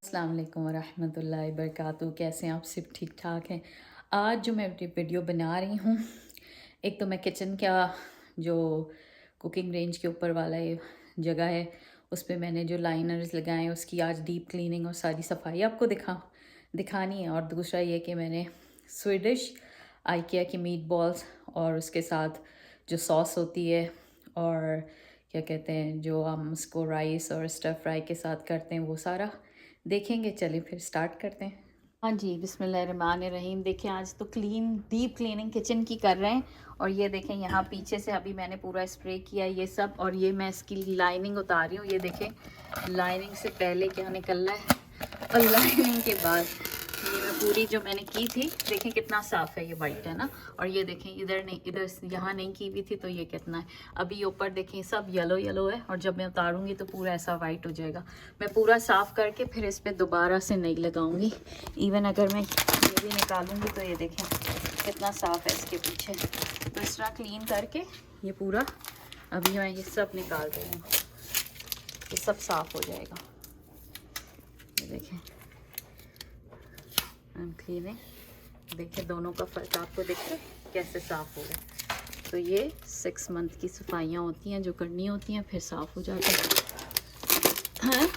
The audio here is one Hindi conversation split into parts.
अस्सलाम वालेकुम वरहमतुल्लाहि वबरकातुहू। कैसे हैं आप? सब ठीक ठाक हैं। आज जो मैं वीडियो बना रही हूँ, एक तो मैं किचन का जो कुकिंग रेंज के ऊपर वाला ये जगह है उस पर मैंने जो लाइनर्स लगाए हैं उसकी आज डीप क्लीनिंग और सारी सफाई आपको दिखानी है। और दूसरा ये कि मैंने स्वीडिश आइकिया की मीट बॉल्स और उसके साथ जो सॉस होती है और क्या कहते हैं जो हम उसको राइस और स्टर फ्राई के साथ करते हैं वो सारा देखेंगे। चलिए फिर स्टार्ट करते हैं। हाँ जी, बिस्मिल्लाहिर्रहमानिर्रहीम। देखिए आज तो डीप क्लीनिंग किचन की कर रहे हैं। और ये देखें यहाँ पीछे से अभी मैंने पूरा स्प्रे किया ये सब। और ये मैं इसकी लाइनिंग उतार रही हूँ। ये देखें लाइनिंग से पहले क्या निकल रहा है और लाइनिंग के बाद ये मैं पूरी जो मैंने की थी, देखें कितना साफ है, ये वाइट है ना। और ये देखें इधर नहीं, इधर यहाँ नहीं की हुई थी तो ये कितना है। अभी ऊपर देखें सब येलो येलो है और जब मैं उतारूंगी तो पूरा ऐसा वाइट हो जाएगा। मैं पूरा साफ करके फिर इस पर दोबारा से नहीं लगाऊंगी। इवन अगर मैं ये भी निकालूंगी तो ये देखें कितना साफ है इसके पीछे। तो इस तरह क्लीन करके ये पूरा अभी मैं ये सब निकाल रही हूँ, ये सब साफ हो जाएगा। ये देखें क्लीनिंग, देखिए दोनों का फ़र्क आपको दिख रहा है कैसे साफ़ हो गया। तो ये 6 मंथ की सफाइयाँ होती हैं जो करनी होती हैं, फिर साफ़ हो जाता है। हाँ?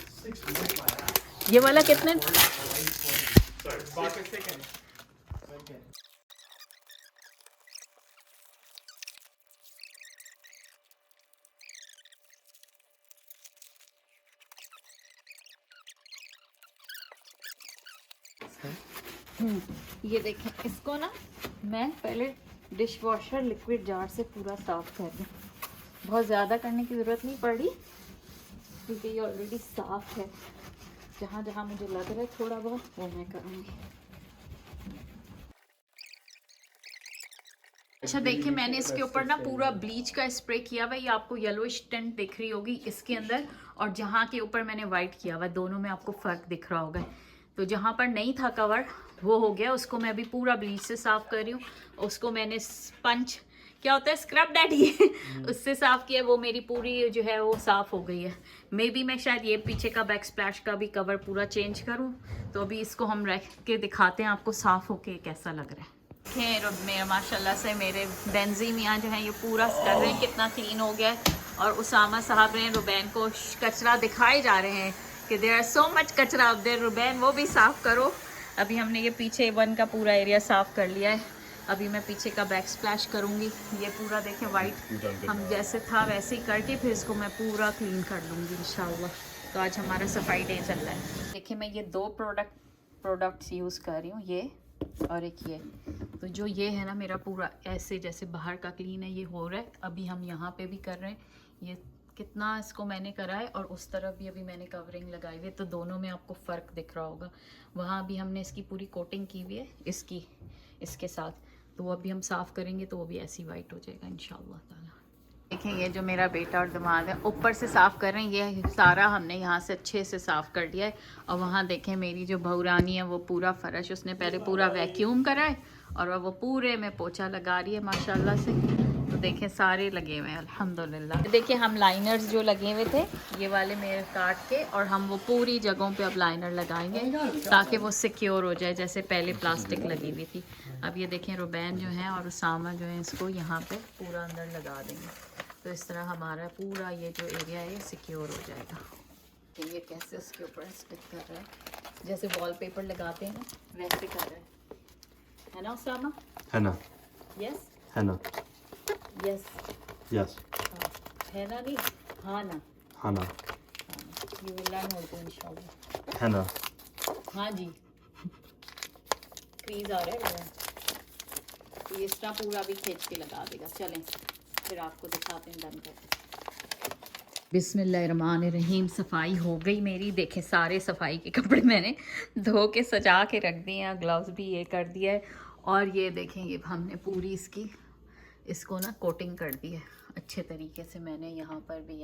ये वाला कितने ये देखें इसको ना मैं पहले डिश वॉशर लिक्विड जार से पूरा साफ़ कर दूँ। बहुत ज़्यादा करने की ज़रूरत नहीं पड़ी क्योंकि ये ऑलरेडी साफ़ है। जहाँ जहाँ मुझे लग रहा है थोड़ा बहुत वो मैं करूँगी। अच्छा देखिए मैंने इसके ऊपर ना पूरा ब्लीच का स्प्रे किया हुआ है। ये आपको येलोइश टिंट दिख रही होगी इसके अंदर, और जहाँ के ऊपर मैंने वाइट किया हुआ है दोनों में आपको फ़र्क दिख रहा होगा। तो जहाँ पर नहीं था कवर वो हो गया, उसको मैं अभी पूरा ब्लीच से साफ़ कर रही हूँ। उसको मैंने स्पंज क्या होता है स्क्रब डैडी उससे साफ़ किया, वो मेरी पूरी जो है वो साफ़ हो गई है। मे बी मैं शायद ये पीछे का बैक स्प्लैश का भी कवर पूरा चेंज करूँ। तो अभी इसको हम रख के दिखाते हैं आपको साफ़ होके कैसा लग रहा है। मेरा माशाल्लाह से मेरे बेंजी मियाँ जो हैं ये पूरा कर रहे हैं कितना क्लीन हो गया है। और उसामा साहब ने रुबैन को कचरा दिखाए जा रहे हैं कि देयर आर सो मच कचरा अब देर, रुबैन वो भी साफ़ करो। अभी हमने ये पीछे वन का पूरा एरिया साफ़ कर लिया है। अभी मैं पीछे का बैक स्प्लैश करूँगी। ये पूरा देखें वाइट हम जैसे था वैसे ही करके फिर इसको मैं पूरा क्लीन कर लूँगी इंशाल्लाह। तो आज हमारा सफाई डे चल रहा है। देखिए मैं ये दो प्रोडक्ट्स यूज़ कर रही हूँ, ये और एक ये। तो जो ये है ना मेरा पूरा ऐसे जैसे बाहर का क्लीन है ये हो रहा है। अभी हम यहाँ पे भी कर रहे हैं। ये कितना इसको मैंने करा है और उस तरफ भी अभी मैंने कवरिंग लगाई हुई है, तो दोनों में आपको फ़र्क दिख रहा होगा। वहाँ भी हमने इसकी पूरी कोटिंग की हुई है इसके साथ। तो वो अभी हम साफ़ करेंगे तो वो भी ऐसी वाइट हो जाएगा इंशाल्लाह ताला। देखें ये जो मेरा बेटा और दिमाग है ऊपर से साफ़ कर रहे हैं, ये सारा हमने यहाँ से अच्छे से साफ़ कर दिया है। और वहाँ देखें मेरी जो बहू रानी है वो पूरा फ़र्श उसने पहले पूरा वैक्यूम करा है और वो पूरे में पोछा लगा रही है माशाल्लाह से। तो देखें सारे लगे हुए हैं अल्हम्दुलिल्लाह। देखिए हम लाइनर्स जो लगे हुए थे ये वाले मेरे काट के और हम वो पूरी जगहों पे अब लाइनर लगाएंगे ताकि वो सिक्योर हो जाए जैसे पहले प्लास्टिक लगी हुई थी। अब ये देखें रुबैन जो है और उसामा जो है इसको यहाँ पे पूरा अंदर लगा देंगे। तो इस तरह हमारा पूरा ये जो एरिया है सिक्योर हो जाएगा। तो ये कैसे उसके ऊपर स्टिक कर रहा है जैसे वॉलपेपर लगाते हैं ना वैसे कर रहा है ना उसामा? है ना? यस है ना? Yes yes. है ना नहीं हाँ ना हाँ ना? यू विल लर्न उर्दू इंशाल्लाह। है ना? हाँ जी प्लीज आ रहा है। तो ये इस तरह पूरा भी खींच के लगा देगा। चलें फिर आपको दिखाते हैं डन करके। बिस्मिल्लाहिर्रहमानिर्रहीम। सफाई हो गई मेरी। देखें सारे सफाई के कपड़े मैंने धो के सजा के रख दिए हैं, ग्लव्स भी ये कर दिया है। और ये देखें ये हमने पूरी इसको ना कोटिंग कर दी है अच्छे तरीके से मैंने यहाँ पर भी।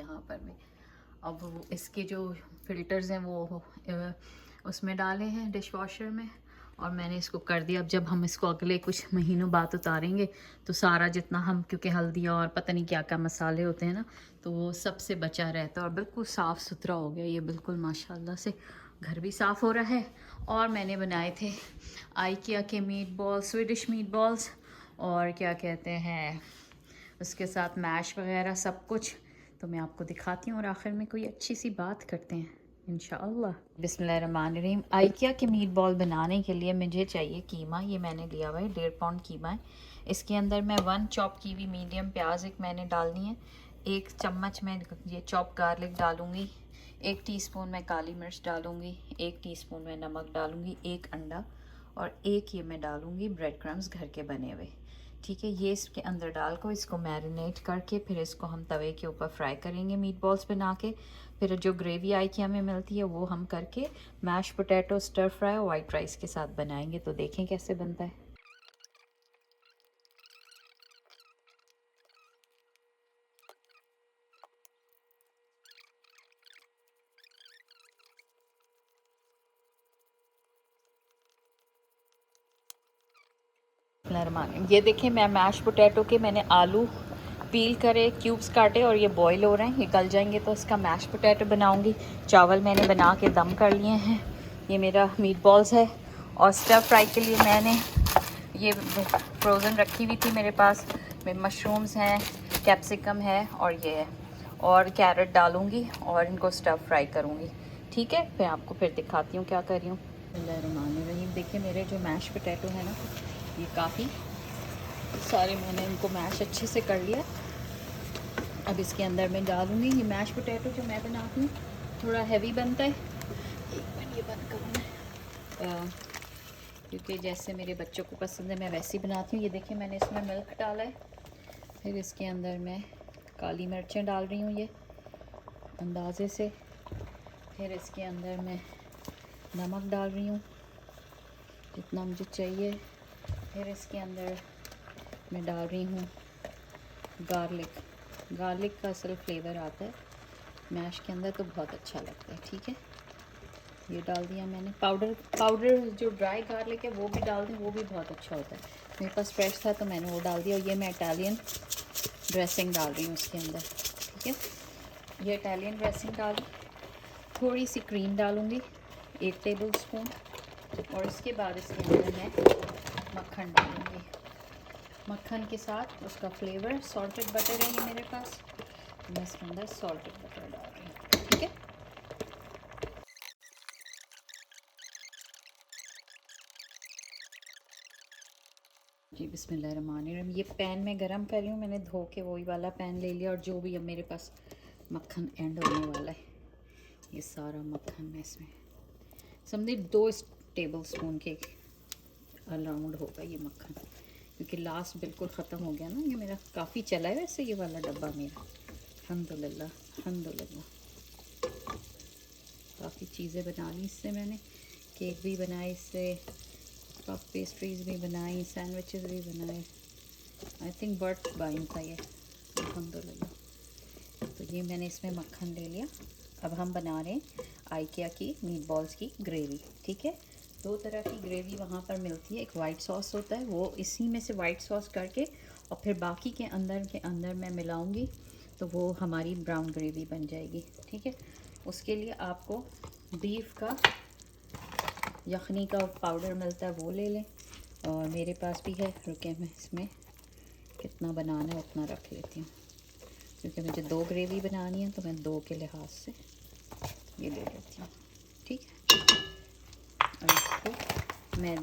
अब इसके जो फिल्टर्स हैं वो उसमें डाले हैं डिश वॉशर में। और मैंने इसको कर दिया। अब जब हम इसको अगले कुछ महीनों बाद उतारेंगे तो सारा जितना हम, क्योंकि हल्दी और पता नहीं क्या क्या मसाले होते हैं ना, तो वो सबसे बचा रहता है। और बिल्कुल साफ़ सुथरा हो गया ये, बिल्कुल माशाल्लाह से। घर भी साफ़ हो रहा है। और मैंने बनाए थे आइकिया के meat balls, Swedish meat balls, और क्या कहते हैं उसके साथ मैश वगैरह सब कुछ। तो मैं आपको दिखाती हूँ और आखिर में कोई अच्छी सी बात करते हैं इंशाअल्लाह। बिस्मिल्लाहिर्रहमानिर्रहीम। आइकिया के मीट बॉल बनाने के लिए मुझे चाहिए कीमा। ये मैंने लिया हुआ है 1.5 पाउंड कीमा है। इसके अंदर मैं 1 चॉप की हुई मीडियम प्याज एक मैंने डालनी है। 1 चम्मच मैं ये चॉप गार्लिक डालूँगी। 1 टीस्पून मैं काली मिर्च डालूँगी। 1 टीस्पून मैं नमक डालूँगी। 1 अंडा और 1 ये मैं डालूँगी ब्रेड क्रम्स घर के बने हुए। ठीक है, ये इसके अंदर डाल को इसको मैरिनेट करके फिर इसको हम तवे के ऊपर फ्राई करेंगे मीट बॉल्स बना के। फिर जो ग्रेवी आइकिया में मिलती है वो हम करके मैश पोटैटो स्टर फ्राई और वाइट राइस के साथ बनाएंगे। तो देखें कैसे बनता है। ये देखिए, मैं मैश पोटैटो के मैंने आलू पील करे, क्यूब्स काटे और ये बॉईल हो रहे हैं। ये गल जाएंगे तो इसका मैश पोटैटो बनाऊंगी। चावल मैंने बना के दम कर लिए हैं। ये मेरा मीट बॉल्स है। और स्टर फ्राई के लिए मैंने ये फ्रोज़न रखी हुई थी मेरे पास। मशरूम्स हैं, कैप्सिकम है और ये है, और कैरेट डालूँगी और इनको स्टर फ्राई करूँगी। ठीक है, फिर आपको फिर दिखाती हूँ क्या कर रही हूँ। बिस्मिल्लाहिर्रहमानिर्रहीम। देखिए मेरे जो मैश पोटैटो है ना, ये काफ़ी सारे मैंने इनको मैश अच्छे से कर लिया। अब इसके अंदर मैं डालूँगी ये मैश पोटैटो जो मैं बनाती हूँ। थोड़ा हैवी बनता है। एक मिनट ये बंद करूँ क्योंकि जैसे मेरे बच्चों को पसंद है मैं वैसे ही बनाती हूँ। ये देखिए मैंने इसमें मिल्क डाला है। फिर इसके अंदर मैं काली मिर्चें डाल रही हूँ ये अंदाजे से। फिर इसके अंदर मैं नमक डाल रही हूँ जितना मुझे चाहिए। फिर इसके अंदर मैं डाल रही हूँ गार्लिक का असल फ्लेवर आता है मैश के अंदर, तो बहुत अच्छा लगता है। ठीक है, ये डाल दिया मैंने। पाउडर जो ड्राई गार्लिक है वो भी डाल दें, वो भी बहुत अच्छा होता है। मेरे पास फ्रेश था तो मैंने वो डाल दिया। और ये मैं इटालियन ड्रेसिंग डाल रही हूँ इसके अंदर। ठीक है, ये इटालियन ड्रेसिंग डाली। थोड़ी सी क्रीम डालूँगी 1 टेबल स्पून। और इसके बाद इसके अंदर मैं मक्खन डालूँगी। मक्खन के साथ उसका फ्लेवर, सॉल्टेड बटर है ये मेरे पास, तो मैं इसके अंदर सॉल्टेड बटर डाल रही हूँ। ठीक है, जी बिस्मिल्लाहिर्रहमानिर्रहीम। ये पैन मैं गरम कर रही हूँ। मैंने धो के वही वाला पैन ले लिया। और जो भी अब मेरे पास मक्खन एंड होने वाला है, ये सारा मक्खन मैं इसमें समझिए 2 टेबल स्पून के अराउंड होगा ये मक्खन, क्योंकि लास्ट बिल्कुल ख़त्म हो गया ना। ये मेरा काफ़ी चला है वैसे ये वाला डब्बा मेरा, अल्हम्दुलिल्लाह। काफ़ी चीज़ें बना ली इससे मैंने। केक भी बनाए इससे, पफ पेस्ट्रीज़ भी बनाई, सैंडविचेस भी बनाए। आई थिंक बर्थ बाइन था ये, अल्हम्दुलिल्लाह। तो ये मैंने इसमें मक्खन ले लिया। अब हम बना रहे हैं आइकिया की मीट बॉल्स की ग्रेवी। ठीक है, 2 तरह की ग्रेवी वहाँ पर मिलती है। एक वाइट सॉस होता है, वो इसी में से वाइट सॉस करके और फिर बाकी के अंदर मैं मिलाऊंगी, तो वो हमारी ब्राउन ग्रेवी बन जाएगी। ठीक है, उसके लिए आपको बीफ का यखनी का पाउडर मिलता है, वो ले लें। और मेरे पास भी है, रुके मैं इसमें कितना बनाना है उतना रख लेती हूँ, क्योंकि मुझे 2 ग्रेवी बनानी है तो मैं 2 के लिहाज से ये ले लेती हूँ। ठीक है, और इसको मैं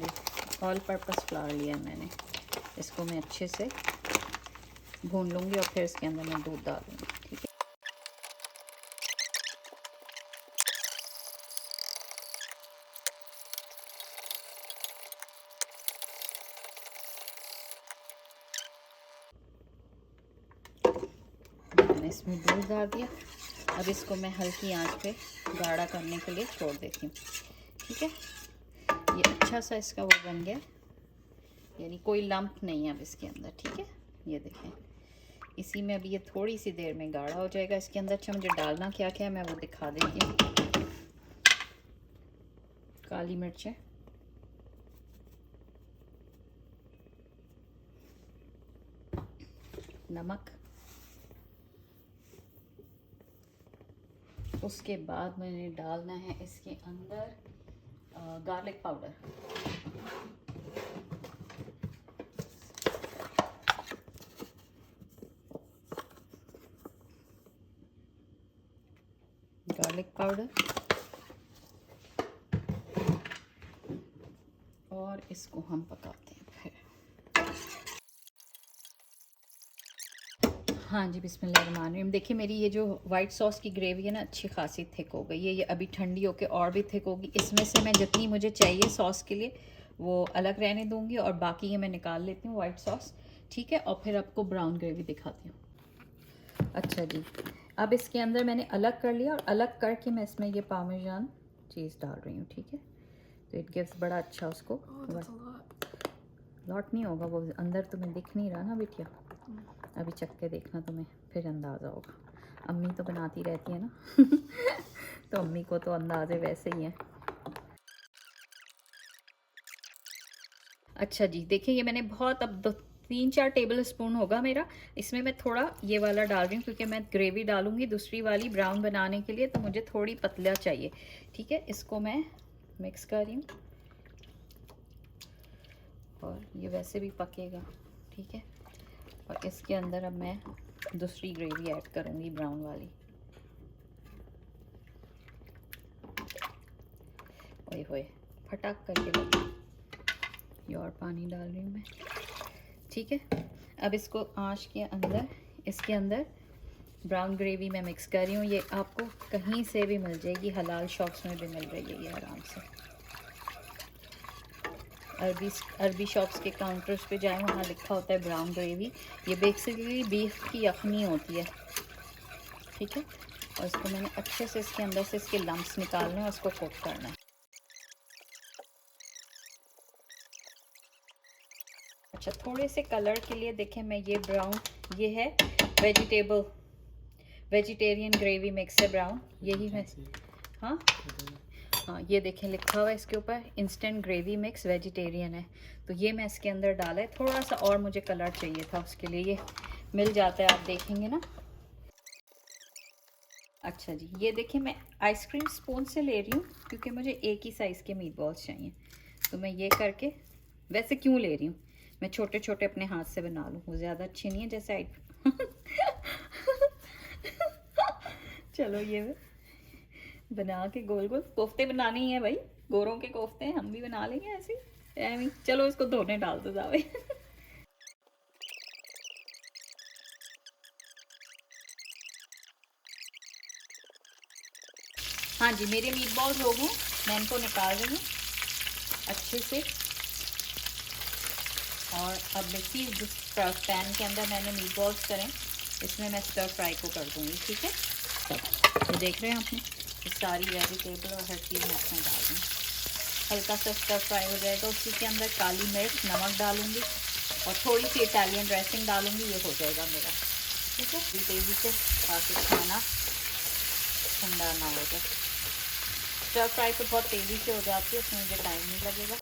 ऑल पर्पस फ्लावर लिया है मैंने, इसको मैं अच्छे से भून लूँगी और फिर इसके अंदर मैं दूध डालूँगी। ठीक है, मैंने इसमें दूध डाल दिया। अब इसको मैं हल्की आंच पे गाढ़ा करने के लिए छोड़ देती हूँ। ठीक है, ये अच्छा सा इसका वो बन गया, यानी कोई लंप नहीं है अब इसके अंदर। ठीक है, ये देखें, इसी में अभी ये थोड़ी सी देर में गाढ़ा हो जाएगा इसके अंदर। अच्छा, मुझे डालना क्या क्या है मैं वो दिखा देती हूँ। काली मिर्चें, नमक, उसके बाद मैंने डालना है इसके अंदर गार्लिक पाउडर। गार्लिक पाउडर और इसको हम पकाते हैं फिर। हाँ जी, बिस्मिल्लाहिर्रहमानिर्रहीम। देखिए मेरी ये जो वाइट सॉस की ग्रेवी है ना, अच्छी खासी थिक हो गई है। ये अभी ठंडी होके और भी थिक होगी। इसमें से मैं जितनी मुझे चाहिए सॉस के लिए वो अलग रहने दूंगी और बाकी ये मैं निकाल लेती हूँ वाइट सॉस, ठीक है। और फिर आपको ब्राउन ग्रेवी दिखाती हूँ। अच्छा जी, अब इसके अंदर मैंने अलग कर लिया और अलग करके मैं इसमें ये पार्मेजान चीज़ डाल रही हूँ, ठीक है। तो इट गिव्स बड़ा अच्छा उसको लॉट नहीं होगा, वो अंदर तुम्हें दिख नहीं रहा ना बिटिया, अभी चख के देखना तुम्हें फिर अंदाज़ा होगा। अम्मी तो बनाती रहती है ना तो अम्मी को तो अंदाजे वैसे ही हैं। अच्छा जी, देखिए ये मैंने बहुत अब 3-4 टेबल स्पून होगा मेरा। इसमें मैं थोड़ा ये वाला डाल रही हूँ क्योंकि मैं ग्रेवी डालूंगी दूसरी वाली ब्राउन बनाने के लिए, तो मुझे थोड़ी पतला चाहिए, ठीक है। इसको मैं मिक्स कर रही हूँ और ये वैसे भी पकेगा, ठीक है। और इसके अंदर अब मैं दूसरी ग्रेवी ऐड करूँगी ब्राउन वाली। ओए होए, फटाक करके लगी। ये और पानी डाल रही हूँ मैं, ठीक है। अब इसको आँच के अंदर इसके अंदर ब्राउन ग्रेवी मैं मिक्स कर रही हूँ। ये आपको कहीं से भी मिल जाएगी, हलाल शॉप्स में भी मिल रही है ये आराम से। अरबी शॉप्स के काउंटर्स पे जाएं, वहाँ लिखा होता है ब्राउन ग्रेवी। ये बेसिकली बीफ की यखनी होती है, ठीक है। और इसको मैंने अच्छे से इसके अंदर से इसके लम्प्स निकालने और उसको कुक करना है। अच्छा, थोड़े से कलर के लिए देखें मैं ये ब्राउन, ये है वेजिटेरियन ग्रेवी मिक्स है ब्राउन, यही मैं हाँ हाँ ये देखें लिखा हुआ है इसके ऊपर इंस्टेंट ग्रेवी मिक्स वेजिटेरियन है। तो ये मैं इसके अंदर डाला है। थोड़ा सा और मुझे कलर चाहिए था, उसके लिए ये मिल जाता है, आप देखेंगे ना। अच्छा जी, ये देखिए मैं आइसक्रीम स्पून से ले रही हूँ क्योंकि मुझे एक ही साइज़ के मीट बॉल्स चाहिए। तो मैं ये करके, वैसे क्यों ले रही हूँ, मैं छोटे छोटे अपने हाथ से बना लूँ, वो ज़्यादा अच्छी नहीं है जैसे चलो ये बना के गोल गोल कोफ्ते बनाने ही है भाई, गोरों के कोफ्ते हैं, हम भी बना लेंगे ऐसे। चलो इसको धोने डाल दो जावे। हाँ जी, मेरे मीट बॉल्स हो गए, मैं इनको निकाल रही हूँ अच्छे से। और अब देखिए जिस पैन के अंदर मैंने मीट बॉल्स करें, इसमें मैं स्टर फ्राई को कर दूँगी, ठीक है। तो देख रहे हैं आपने, ये सारी वेजिटेबल और हर चीज़ मैं इसमें डाल दूँ। हल्का सा स्टर फ्राई हो जाएगा, उसी के अंदर काली मिर्च, नमक डालूँगी और थोड़ी सी इटालियन ड्रेसिंग डालूँगी, ये हो जाएगा मेरा, ठीक है। तेज़ी से ताकि खाना ठंडा ना हो जाए। स्टर फ्राई तो बहुत तेज़ी से हो जाती है, उसमें मुझे टाइम नहीं लगेगा।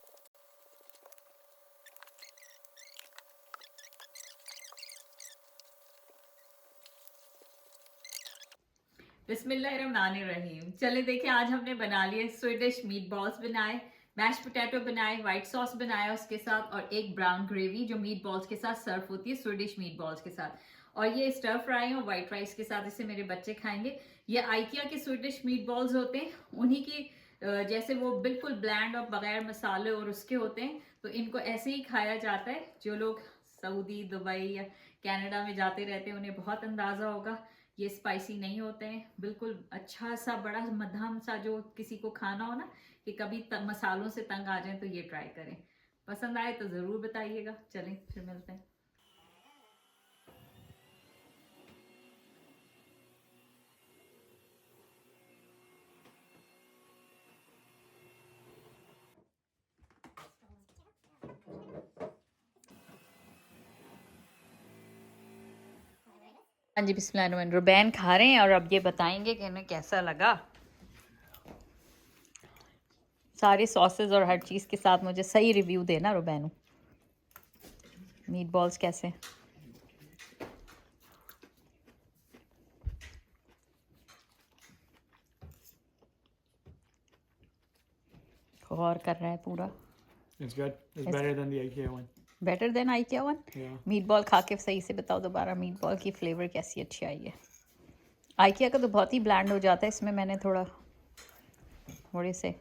बिस्मिल्लाहिर्रहमानिर्रहीम। चले देखिए, आज हमने बना लिए स्वीडिश मीट बॉल्स बनाए, मैश पोटैटो बनाए, वाइट सॉस बनाया उसके साथ, और एक ब्राउन ग्रेवी जो मीट बॉल्स के साथ सर्व होती है स्वीडिश मीट बॉल्स के साथ। और ये स्टर फ्राई और वाइट राइस के साथ इसे मेरे बच्चे खाएंगे। ये आइकिया के स्वीडिश मीट बॉल्स होते हैं, उन्हीं की जैसे वो बिल्कुल ब्लैंड और बगैर मसाले और उसके होते हैं। तो इनको ऐसे ही खाया जाता है। जो लोग सऊदी, दुबई या कनाडा में जाते रहते हैं उन्हें बहुत अंदाज़ा होगा। ये स्पाइसी नहीं होते हैं, बिल्कुल अच्छा सा बड़ा मध्यम सा, जो किसी को खाना हो ना कि कभी मसालों से तंग आ जाए तो ये ट्राई करें। पसंद आए तो ज़रूर बताइएगा। चलें फिर मिलते हैं। हाँ जी, बिस्मिल्लाह। रुबैन खा रहे हैं और अब ये बताएंगे कि इन्हें कैसा लगा। सारे सॉसेज और हर चीज़ के साथ मुझे सही रिव्यू देना रुबैनू। मीट बॉल्स कैसे? गौर कर रहा है पूरा। It's good. It's better than the IKEA one. Better than IKEA one. Yeah. Meet ball खा के सही से बताओ दोबारा, मीट बॉल की फ्लेवर कैसी अच्छी आई है? आइकिया का तो बहुत ही ब्लैंड हो जाता है, इसमें मैंने थोड़े से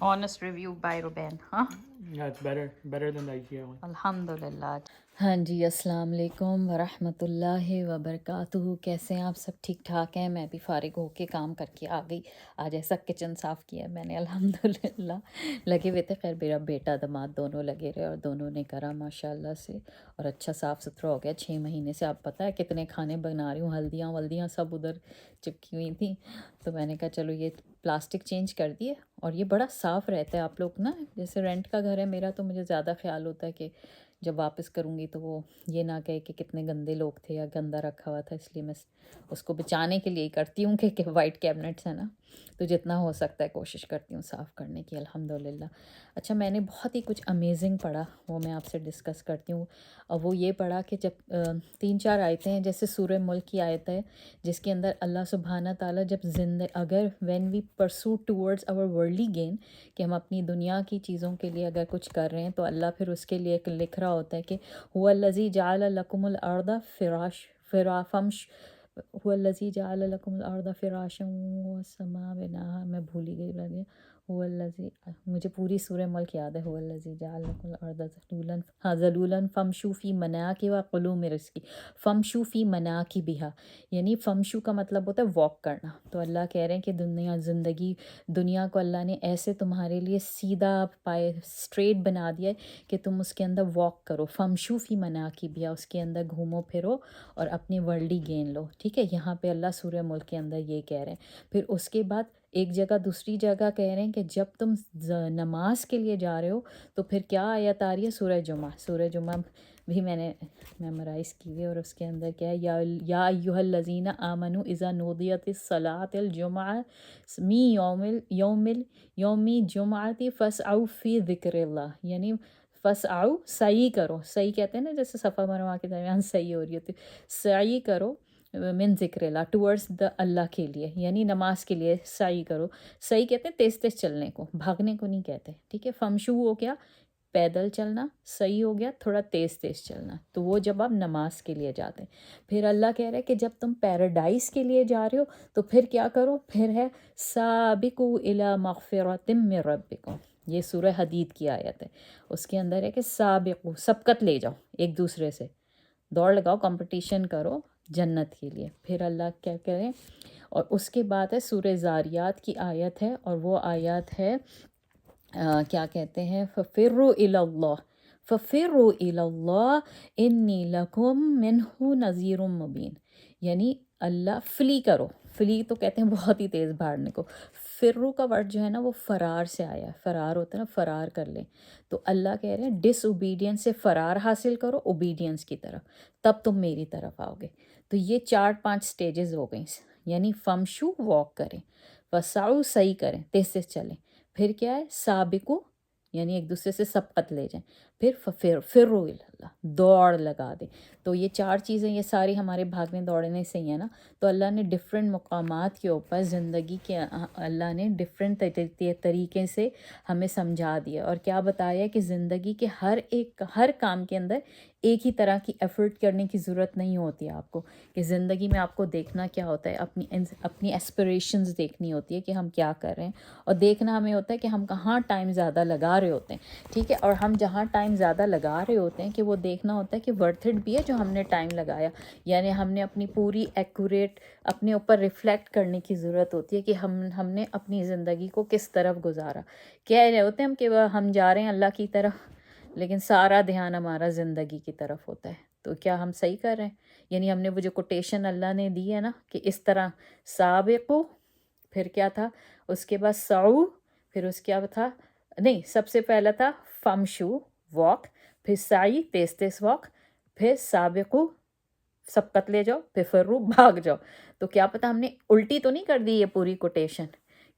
ऑनेस्ट रिव्यू बाय रुबैन। हाँ Yeah, it's better than the IKEA one. अल्हम्दुलिल्लाह। हाँ जी, अस्सलाम वालेकुम वरहमतुल्लाहि वबरकातुहू। कैसे हैं आप? सब ठीक ठाक हैं? मैं भी फ़ारिग होके काम करके आ गई। आज ऐसा किचन साफ़ किया मैंने अल्हम्दुलिल्लाह। लगे हुए थे, खैर मेरा बेटा दामाद दोनों लगे रहे और दोनों ने करा माशाल्लाह से, और अच्छा साफ़ सुथरा हो गया। 6 महीने से आप पता है कितने खाने बना रही हूँ, हल्दियाँ वल्दियाँ सब उधर चिपकी हुई थी, तो मैंने कहा चलो ये प्लास्टिक चेंज कर दिए। और ये बड़ा साफ़ रहता है। आप लोग ना, जैसे रेंट का घर है मेरा, तो मुझे ज़्यादा ख्याल होता है कि जब वापस करूँगी तो वो ये ना कहे कि कितने गंदे लोग थे या गंदा रखा हुआ था, इसलिए मैं उसको बचाने के लिए ही करती हूँ कि वाइट कैबिनेट्स है ना, तो जितना हो सकता है कोशिश करती हूँ साफ़ करने की अल्हम्दुलिल्लाह। अच्छा, मैंने बहुत ही कुछ अमेजिंग पढ़ा, वो मैं आपसे डिस्कस करती हूँ। और वो ये पढ़ा कि जब 3-4 आयतें हैं, जैसे सूरह मुल्क की आयत है जिसके अंदर अल्लाह सुब्हाना ताला जब अगर when we pursue towards our worldly gain, कि हम अपनी दुनिया की चीज़ों के लिए अगर कुछ कर रहे हैं तो अल्लाह फिर उसके लिए लिख रहा होता है कि हुवल्लज़ी जअल लकुमुल अर्दा हुवल्लज़ी जअल लकुमुल अर्दा फ़िराशम वस्समा बिनाहा। मैं भूल ही गई लगे। हुवल्लज़ी, मुझे पूरी सूरह मुल्क याद है। हुवल्लज़ी जअल लकुमुल अर्दा ज़लूलन, हाँ ज़लूलन फमशू फ़ी मनाकिबिहा व कुलू मिन रिज़्क़ी। फमशू फ़ी मनाकिबिहा यानी फमशू का मतलब होता है वॉक करना। तो अल्लाह कह रहे हैं कि दुनिया को अल्लाह ने ऐसे तुम्हारे लिए सीधा पाए स्ट्रेट बना दिया है कि तुम उसके अंदर वॉक करो। फमशू फ़ी मनाकिबिहा, उसके अंदर घूमो फिरो और अपनी वर्ल्डी गेन लो। ठीक है, यहाँ पे अल्लाह सूरह मुल्क के अंदर ये कह रहे हैं। फिर उसके बाद एक जगह दूसरी जगह कह रहे हैं कि जब तुम नमाज के लिए जा रहे हो तो फिर क्या आयत आ रही है? सूरह जुमा भी मैंने मेमोराइज़ की हुई, और उसके अंदर क्या है? या अय्युहल्लज़ीना आमनू इज़ा नूदियतिस सलातिल जुमअ मी यौमी जुमअति फसअउ फ़ी ज़िक्रिल्लाह, यानी फसअउ सही करो। सही कहते हैं ना, जैसे सफ़ा मरवा के दरमियान सही हो रही होती, सही करो मिन ज़िक्रिल्लाह, टूवर्ड्स द अल्लाह के लिए, यानी नमाज के लिए सही करो। सही कहते हैं तेज़ तेज़ चलने को, भागने को नहीं कहते। ठीक है, फमशू हो गया पैदल चलना, सही हो गया थोड़ा तेज़ तेज़ चलना, तो वो जब आप नमाज के लिए जाते हैं। फिर अल्लाह कह रहा है कि जब तुम पैराडाइज़ के लिए जा रहे हो तो फिर क्या करो? फिर है साबिकू इला मग़फ़िरतिम मिन रब्बिकुम, ये सूरह हदीद की आयत है। उसके अंदर है कि साबिकू, सबकत ले जाओ, एक दूसरे से दौड़ लगाओ, कंपटीशन करो जन्नत के लिए। फिर अल्लाह क्या करें? और उसके बाद है सूरह ज़ारियात की आयत है, और वो आयत है क्या कहते हैं? फ़फ़िर्रू इलल्लाह इन्नी लकुम मिन्हु नज़ीरुम मुबीन, यानी अल्लाह फ़्ली करो। फ़्ली तो कहते हैं बहुत ही तेज़ भागने को। फ़िर्रू का वर्ड जो है ना वो फ़रार से आया है, फ़रार होता है ना, फ़रार कर लें। तो अल्लाह कह रहे हैं डिसओबीडियंस से फ़रार हासिल करो ओबीडियंस की तरफ, तब तुम मेरी तरफ आओगे। तो ये 4-5 स्टेजेस हो गई, यानी फमशू वॉक करें, वसाउ सही करें, तेज़ तेज़ चलें। फिर क्या है? साबिकू यानी एक दूसरे से सबकत ले जाएं। फिर फिर्रू इल्लल्लाह, दौड़ लगा दें। तो ये 4 चीज़ें, ये सारी हमारे भागने दौड़ने से ही है ना। तो अल्लाह ने डिफरेंट मकामात के ऊपर ज़िंदगी के अल्लाह ने डिफरेंट तरीके से हमें समझा दिया, और क्या बताया कि ज़िंदगी के हर काम के अंदर एक ही तरह की एफ़र्ट करने की ज़रूरत नहीं होती है आपको, कि ज़िंदगी में आपको देखना क्या होता है, अपनी एस्पिरेशंस देखनी होती है कि हम क्या कर रहे हैं, और देखना हमें होता है कि हम कहाँ टाइम ज़्यादा लगा रहे होते हैं। ठीक है, और हम जहाँ टाइम ज़्यादा लगा रहे होते हैं कि वो देखना होता है कि वर्थ इट भी है जो हमने टाइम लगाया, यानी हमने अपनी पूरी एक्यूरेट अपने ऊपर रिफ़्लेक्ट करने की ज़रूरत होती है कि हमने अपनी ज़िंदगी को किस तरफ गुजारा। कह रहे होते हैं हम कि हम जा रहे हैं अल्लाह की तरफ, लेकिन सारा ध्यान हमारा ज़िंदगी की तरफ होता है। तो क्या हम सही कर रहे हैं? यानी हमने वो जो कोटेशन अल्लाह ने दी है ना कि इस तरह साबिक़ू, फिर क्या था उसके बाद सऊ, फिर उसके बाद था नहीं, सबसे पहला था फमशू वॉक, फिर साई तेज़ तेज़ वॉक, फिर साबिक़ू सबकत ले जाओ, फिर फिर्रू भाग जाओ। तो क्या पता हमने उल्टी तो नहीं कर दी ये पूरी कोटेशन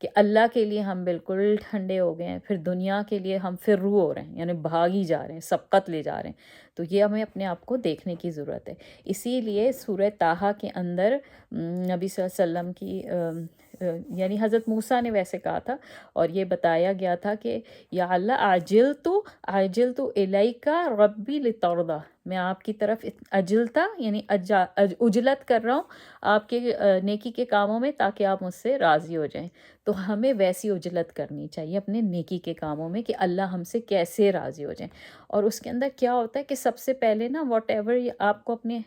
कि अल्लाह के लिए हम बिल्कुल ठंडे हो गए हैं, फिर दुनिया के लिए हम फिर्रू हो रहे हैं, यानी भाग ही जा रहे हैं, सबकत ले जा रहे हैं। तो ये हमें अपने आप को देखने की ज़रूरत है। इसीलिए सूरह ताहा के अंदर नबी सल्लल्लाहु अलैहि वसल्लम की यानी हज़रत मूसा ने वैसे कहा था, और ये बताया गया था कि या अल्लाह आजिल तो इलाइका रब्बी लितर्दा, मैं आपकी तरफ अजिलता यानी उजलत कर रहा हूँ आपके नेकी के कामों में, ताकि आप मुझसे राज़ी हो जाएं। तो हमें वैसी उजलत करनी चाहिए अपने नेकी के कामों में कि अल्लाह हमसे कैसे राज़ी हो जाएं। और उसके अंदर क्या होता है कि सबसे पहले ना वॉट एवर आपको अपने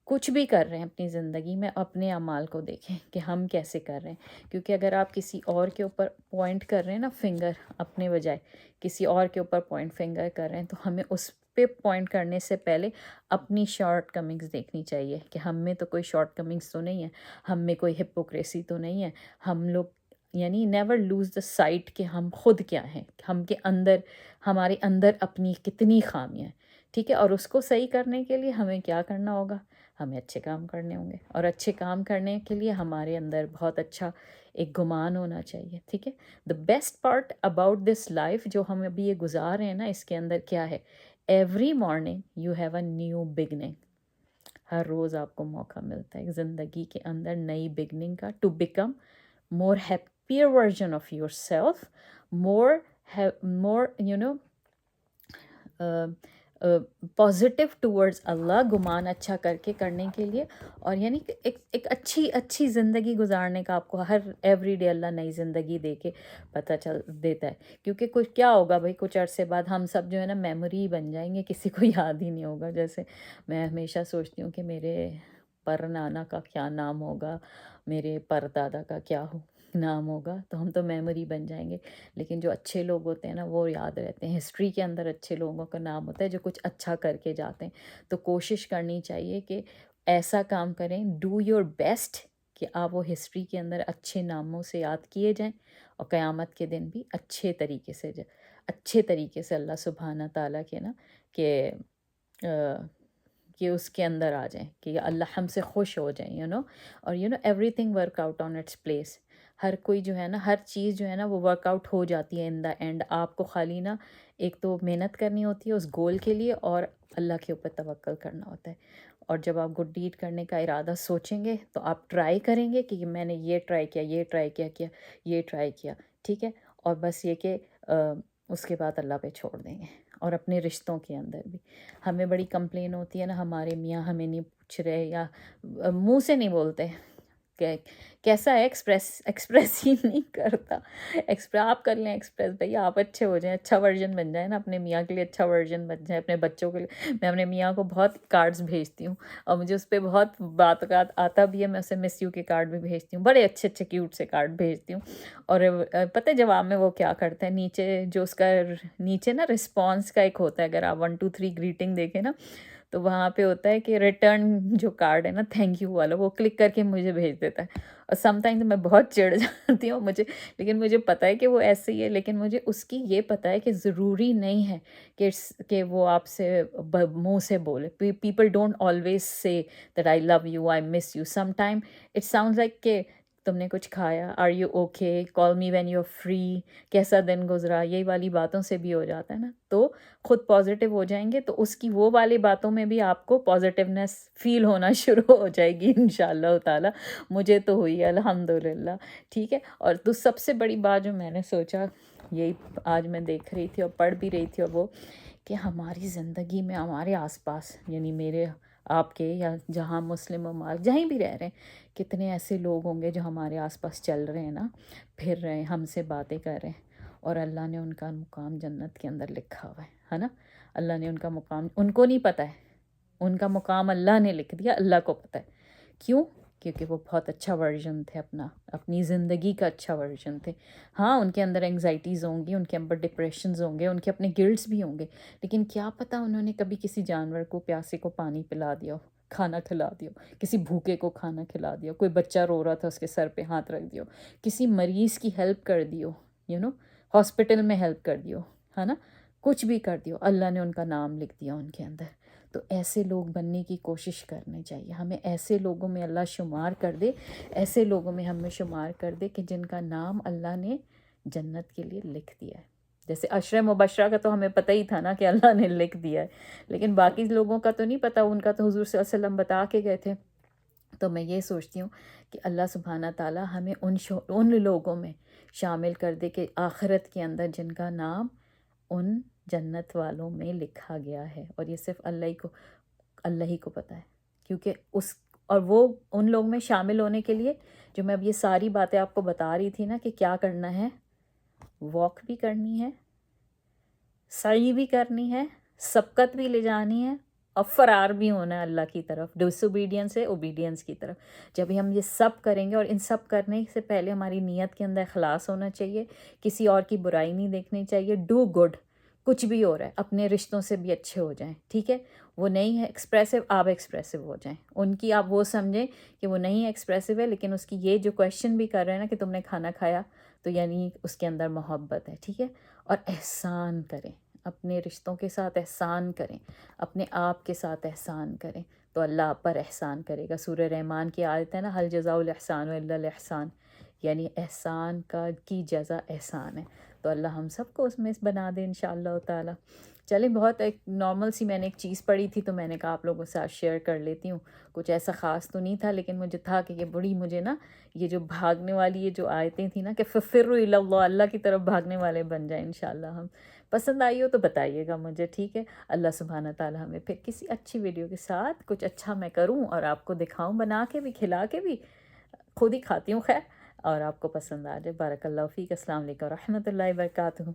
कुछ भी कर रहे हैं अपनी ज़िंदगी में, अपने अमाल को देखें कि हम कैसे कर रहे हैं। क्योंकि अगर आप किसी और के ऊपर पॉइंट कर रहे हैं ना फिंगर, अपने बजाय किसी और के ऊपर पॉइंट फिंगर कर रहे हैं, तो हमें उस पे पॉइंट करने से पहले अपनी शॉर्ट कमिंग्स देखनी चाहिए कि हम में तो कोई शॉर्ट कमिंग्स तो नहीं है, हम में कोई हिपोक्रेसी तो नहीं है। हम लोग यानी नेवर लूज़ द साइट कि हम खुद क्या हैं, हम के अंदर हमारे अंदर अपनी कितनी खामियाँ हैं, ठीक है। और उसको सही करने के लिए हमें क्या करना होगा, हमें अच्छे काम करने होंगे, और अच्छे काम करने के लिए हमारे अंदर बहुत अच्छा एक गुमान होना चाहिए, ठीक है। The best part about this life जो हम अभी ये गुजार रहे हैं ना, इसके अंदर क्या है, every morning you have a new beginning. हर रोज़ आपको मौका मिलता है ज़िंदगी के अंदर नई बिगनिंग का, to become more happier version of yourself, more you know positive towards Allah, गुमान अच्छा करके करने के लिए। और यानी कि एक अच्छी ज़िंदगी गुजारने का आपको हर एवरी डे अल्लाह नई ज़िंदगी दे के पता चल देता है। क्योंकि कुछ क्या होगा भाई, कुछ अरसे बाद हम सब जो है ना मेमोरी बन जाएंगे, किसी को याद ही नहीं होगा। जैसे मैं हमेशा सोचती हूँ कि मेरे पर नाना का क्या नाम होगा, मेरे परदादा का क्या नाम होगा, तो हम तो मेमोरी बन जाएंगे। लेकिन जो अच्छे लोग होते हैं ना, वो याद रहते हैं। हिस्ट्री के अंदर अच्छे लोगों का नाम होता है जो कुछ अच्छा करके जाते हैं। तो कोशिश करनी चाहिए कि ऐसा काम करें, डू योर बेस्ट, कि आप वो हिस्ट्री के अंदर अच्छे नामों से याद किए जाएं, और क़यामत के दिन भी अच्छे तरीके से अल्लाह सुब्हाना ताला के ना कि उसके अंदर आ जाएं, कि अल्लाह हमसे खुश हो जाए, और everything work out on its place. हर कोई जो है ना, हर चीज़ जो है ना वो वर्कआउट हो जाती है इन द एंड। आपको खाली ना एक तो मेहनत करनी होती है उस गोल के लिए, और अल्लाह के ऊपर तवक्कल करना होता है। और जब आप गुड डीड करने का इरादा सोचेंगे, तो आप ट्राई करेंगे कि मैंने ये ट्राई किया, ये ट्राई किया, ठीक है। और बस ये कि उसके बाद अल्लाह पे छोड़ देंगे। और अपने रिश्तों के अंदर भी हमें बड़ी कंप्लेन होती है ना, हमारे मियाँ हमें नहीं पूछ रहे, या मुंह से नहीं बोलते, कैसा है, एक्सप्रेस ही नहीं करता। आप कर लें एक्सप्रेस, भैया आप अच्छे हो जाएं, अच्छा वर्जन बन जाए ना, अपने मियाँ के लिए अच्छा वर्जन बन जाए, अपने बच्चों के लिए। मैं अपने मियाँ को बहुत कार्ड्स भेजती हूँ, और मुझे उस पर बहुत बात आता भी है। मैं उसे मिस यू के कार्ड भी भेजती हूँ, बड़े अच्छे क्यूट से कार्ड भेजती हूँ। और पता है जवाब में वो क्या करते हैं, नीचे जो उसका नीचे ना रिस्पॉन्स का एक होता है, अगर आप 1 2 3 ग्रीटिंग देखें ना, तो वहाँ पे होता है कि रिटर्न जो कार्ड है ना, थैंक यू वाला, वो क्लिक करके मुझे भेज देता है। और समटाइम तो मैं बहुत चिढ़ जाती हूँ, लेकिन मुझे पता है कि वो ऐसे ही है। लेकिन मुझे उसकी ये पता है कि ज़रूरी नहीं है कि वो आपसे मुंह से बोले। People don't always say that I love you, I miss you. Sometime it sounds like कि तुमने कुछ खाया, are you okay, call me when you are free, कैसा दिन गुजरा, यही वाली बातों से भी हो जाता है ना। तो खुद पॉजिटिव हो जाएंगे, तो उसकी वो वाली बातों में भी आपको पॉजिटिवनेस फील होना शुरू हो जाएगी इंशाल्लाह ताला। मुझे तो हुई अल्हम्दुलिल्लाह, ठीक है। और तो सबसे बड़ी बात जो मैंने सोचा, यही आज मैं देख रही थी और पढ़ भी रही थी, और वो कि हमारी ज़िंदगी में हमारे आसपास, यानी मेरे आपके या जहाँ मुस्लिम ममालिक जहीं भी रह रहे हैं, कितने ऐसे लोग होंगे जो हमारे आसपास चल रहे हैं ना, फिर रहे हैं, हमसे बातें कर रहे हैं, और अल्लाह ने उनका मुकाम जन्नत के अंदर लिखा हुआ है ना। अल्लाह ने उनका मुकाम, उनको नहीं पता है, उनका मुकाम अल्लाह ने लिख दिया, अल्लाह को पता है। क्यों? क्योंकि वो बहुत अच्छा वर्जन थे, अपनी ज़िंदगी का अच्छा वर्जन थे। हाँ, उनके अंदर एंग्जाइटीज़ होंगी, उनके अंदर डिप्रेशंस होंगे, उनके अपने गिल्ट्स भी होंगे, लेकिन क्या पता उन्होंने कभी किसी जानवर को, प्यासे को पानी पिला दिया हो, खाना खिला दियो, किसी भूखे को खाना खिला दियो, कोई बच्चा रो रहा था उसके सर पे हाथ रख दियो, किसी मरीज़ की हेल्प कर दियो, हॉस्पिटल में हेल्प कर दियो, है ना, कुछ भी कर दियो, अल्लाह ने उनका नाम लिख दिया उनके अंदर। तो ऐसे लोग बनने की कोशिश करनी चाहिए हमें। ऐसे लोगों में अल्लाह शुमार कर दे, ऐसे लोगों में हमें शुमार कर दे कि जिनका नाम अल्लाह ने जन्नत के लिए लिख दिया है। जैसे अशरे मुबशरा का तो हमें पता ही था ना कि अल्लाह ने लिख दिया है, लेकिन बाकी लोगों का तो नहीं पता। उनका तो हुजूर सल्लल्लाहु अलैहि वसल्लम बता के गए थे तो मैं ये सोचती हूँ कि अल्लाह सुब्हाना ताला हमें उन लोगों में शामिल कर दे कि आखिरत के अंदर जिनका नाम उन जन्नत वालों में लिखा गया है, और ये सिर्फ अल्लाह ही को पता है। क्योंकि और वो उन लोगों में शामिल होने के लिए जो मैं अब ये सारी बातें आपको बता रही थी ना कि क्या करना है, वॉक भी करनी है, सही भी करनी है, सबकत भी ले जानी है, और फ़रार भी होना है अल्लाह की तरफ, डिसोबीडियंस से ओबीडियंस की तरफ। जब हम ये सब करेंगे, और इन सब करने से पहले हमारी नीयत के अंदर इखलास होना चाहिए, किसी और की बुराई नहीं देखनी चाहिए, डू गुड, कुछ भी हो रहा है अपने रिश्तों से भी अच्छे हो जाएं, ठीक है। वो नहीं है एक्सप्रेसिव, आप एक्सप्रेसिव हो जाएं। उनकी आप वो समझें कि वो नहीं एक्सप्रेसिव है, लेकिन उसकी ये जो क्वेश्चन भी कर रहे हैं ना कि तुमने खाना खाया, तो यानी उसके अंदर मोहब्बत है, ठीक है। और एहसान करें, अपने रिश्तों के साथ एहसान करें, अपने आप के साथ एहसान करें, तो अल्लाह आप पर एहसान करेगा। सूरह रहमान की आयत है ना, हल जज़ाउल एहसान इल्लल एहसान, यानी एहसान की जज़ा एहसान है। तो अल्लाह हम सबको उसमें बना दे इंशाअल्लाह ताला। चलें, बहुत एक नॉर्मल सी मैंने एक चीज़ पढ़ी थी, तो मैंने कहा आप लोगों के साथ शेयर कर लेती हूँ। कुछ ऐसा ख़ास तो नहीं था, लेकिन मुझे था कि मुझे ना ये जो भागने वाली ये जो आयतें थी ना कि फ़िर्रु इलल्लाह, अल्लाह की तरफ भागने वाले बन जाए इंशाअल्लाह हम। पसंद आई हो तो बताइएगा मुझे, ठीक है। अल्लाह सुब्हाना ताला हमें फिर किसी अच्छी वीडियो के साथ कुछ अच्छा मैं करूँ और आपको दिखाऊँ, बना के भी, खिला के भी, खुद ही खाती हूँ खैर, और आपको पसंद आ जाए। बारकल्लाहु फ़ीक। अस्सलाम वालेकुम रहमतुल्लाहि व बरकातुहू।